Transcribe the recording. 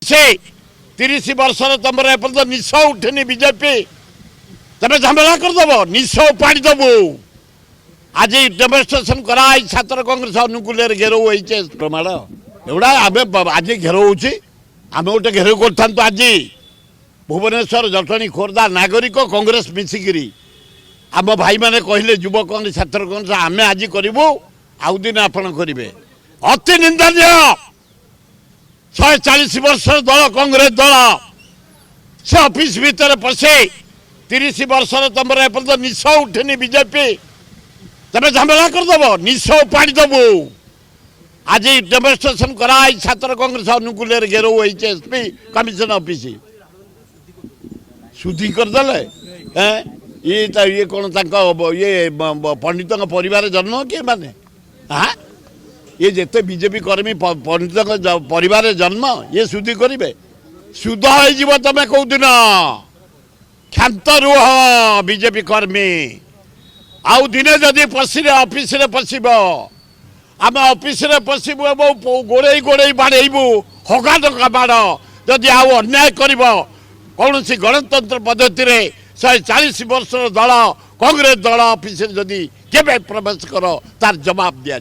से 30 वर्ष तुम एपर्त निश उठेनि बीजेपी तमें झमेला करदेव निश उपाड़ी देवु आज डेमोन्स्ट्रेशन कराई छात्र कांग्रेस अनुकूल घेराव होइछे प्रमाण एवढा आम आज घेराव होची आम गोटे घेराव करथांतु आज भुवनेश्वर जटणी खोर्धा नागरिक कांग्रेस मिसिकी आम भाई मैंने कहले युवा कांग्रेस छात्र कांग्रेस आम आज करूँ आउ दिन आपण करेंगे अति निंदनीय 140 वर्ष दल कांग्रेस दल से ऑफिस भितर पशे 30 वर्ष तुम एपर्त निश उठेनि बीजेपी तमें झमेला करदेव निश उपाड़ी देवु आज डेमोन्स्ट्रेशन कराई छात्र कांग्रेस अनुकूल घेराव होइछे एसपी कमिशन ऑफिस सुधी करदे ये कौन ये पंडित परिवार जन्म किए माने हाँ ये जिते बीजेपी कर्मी पंडित परिवार जन्म ये सुधी करेंगे सुध हो तुम कौ दिन क्षांत रुह बीजेपी कर्मी आउ दिने जदि पशिले ऑफिस पशब आम ऑफिस पशबू गोड़े गोड़े बाड़ेबू हगा धक्का बाड़ जदि आउ अन्याय कर कौन सी गणतंत्र पद्धति 140 वर्ष दल कांग्रेस दल ऑफिस जदि केबे प्रवेश कर तार जवाब दिया।